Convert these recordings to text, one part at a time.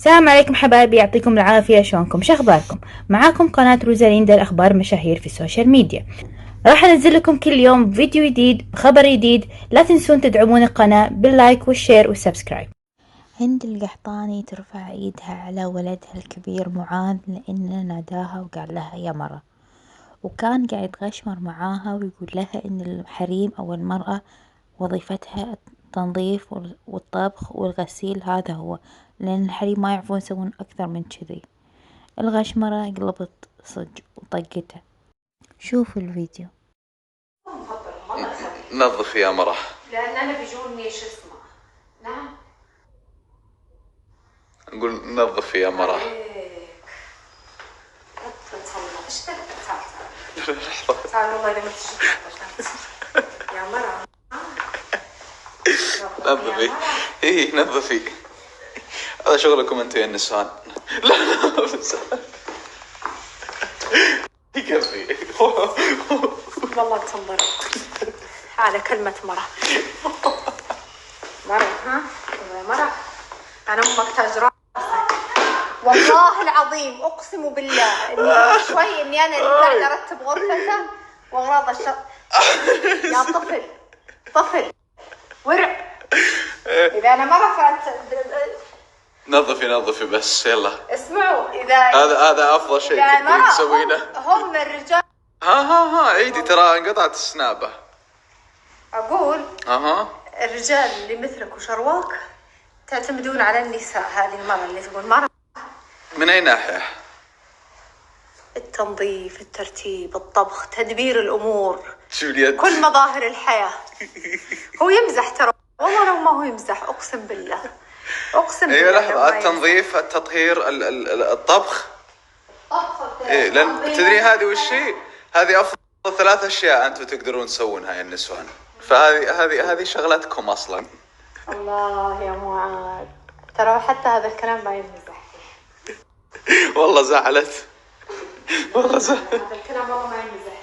السلام عليكم حبايبي، يعطيكم العافية. شلونكم؟ شخباركم؟ معاكم قناة روزاليندا الأخبار مشاهير في السوشيال ميديا. راح أنزل لكم كل يوم فيديو جديد بخبر جديد. لا تنسون تدعمون القناة باللايك والشير والسبسكرايب. هند القحطاني ترفع ايدها على ولدها الكبير معاذ لأنه ناداها وقال لها يا مرة، وكان قاعد يتغشمر معاها ويقول لها ان الحريم او المرأة وظيفتها التنظيف والطبخ والغسيل، هذا هو، لأن الحريم ما يعرفون يسوون أكثر من كذي. الغشمرة قلبت صج وطقته. شوفوا الفيديو. نظف يا مرة، لأن أنا بيجوني شو اسمه. نعم، نقول نظف يا مرة. تعال والله إذا ما تشوف يا مرة. نظفي، إيه نظفي، هذا شغلكم أنتوا يا النسوان. لا بس يكفي والله تنظر على كلمة مرة. مرة ها يا مرة، أنا أمك تاج راسك والله العظيم، أقسم بالله إني شوي إني أنا اللي قاعدة أرتب غرفته وأغراض يا طفل ورع. إذا أنا مرة فأنت نظفي بس يلا. اسمعوا، إذا هذا أفضل شيء تقدرين تسوينه. هم الرجال. ها عيدي، ترى انقطعت السنابة. أقول الرجال اللي مثلك وشرواك تعتمدون على النساء. هذه المرة اللي تقول مرة من أي ناحية؟ التنظيف، الترتيب، الطبخ، تدبير الأمور، شو اليد؟ كل مظاهر الحياة. هو يمزح ترى، والله لو ما هو يمزح أقسم بالله. ايوه لحظة، التنظيف، التطهير، الطبخ. إيه، لأن تدري هذه وش هي؟ هذه أفضل 3 أشياء أنتم تقدرون تسوونها يا النسوان، فهذه شغلتكم أصلا. الله يا معاذ، ترى حتى هذا الكلام ما يمزح. والله زعلت، والله زعلت. هذا الكلام والله ما يمزح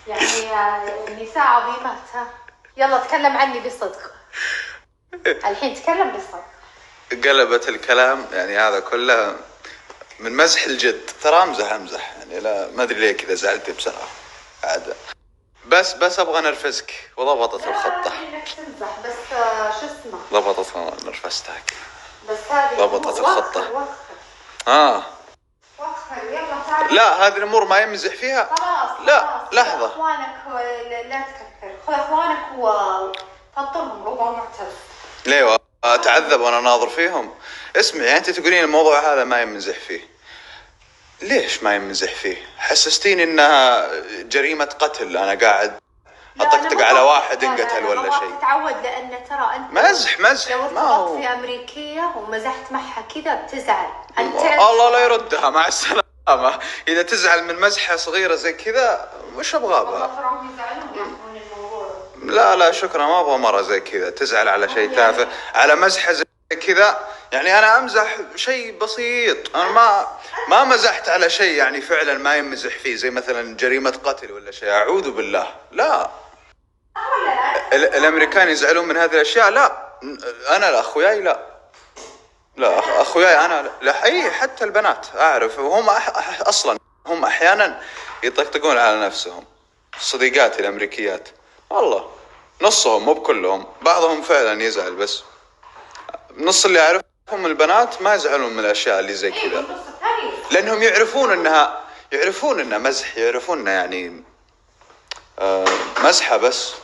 يعني. النساء عظيمات. ها يلا تكلم عني بصدق. الحين تكلم بصدق. قلبت الكلام يعني هذا كله من مزح الجد. ترى امزح يعني، لا ما ادري ليه كذا زعلتي بسرعه عاد. بس ابغى نرفزك، وضبطت الخطه. انك تمزح بس شو اسمه، ضبطت نرفزتك، بس هذه ضبطت الخطه. وخر يلا تعال. لا هذه الامور ما يمزح فيها. خلاص لا لحظه، اخوانك لا تكثر، خذ اخوانك وفطرهم ربع معتز. ليه اتعذب وانا ناظر فيهم؟ اسمعي، انت تقولين الموضوع هذا ما يمزح فيه، ليش ما يمزح فيه؟ حسستيني انها جريمة قتل، انا قاعد اطقطق على واحد انقتل ولا شيء. تتعود، لان ترى انت مزح لو ارتبطت في امريكيه ومزحت معها كذا بتزعل انت. الله لا يردها، مع السلامة. اذا تزعل من مزحة صغيرة زي كذا وش ابغى بها؟ لا شكرا، ما ابغى مرة زي كذا تزعل على شيء تافه، على مزحة زي كذا. يعني انا امزح شيء بسيط، انا ما مزحت على شيء يعني فعلا ما يمزح فيه، زي مثلا جريمة قتل ولا شيء، اعوذ بالله. لا الامريكان يزعلون من هذه الاشياء. لا انا لا، اخوياي لا اخوياي انا لا اي، حتى البنات اعرف وهم اصلا هم احيانا يطقطقون على نفسهم. صديقاتي الامريكيات والله نصهم مو بكلهم، بعضهم فعلا يزعل، بس نص اللي اعرفهم البنات ما يزعلون من الاشياء اللي زي كذا، لانهم يعرفون انها مزح، يعرفون انها يعني مزحة بس.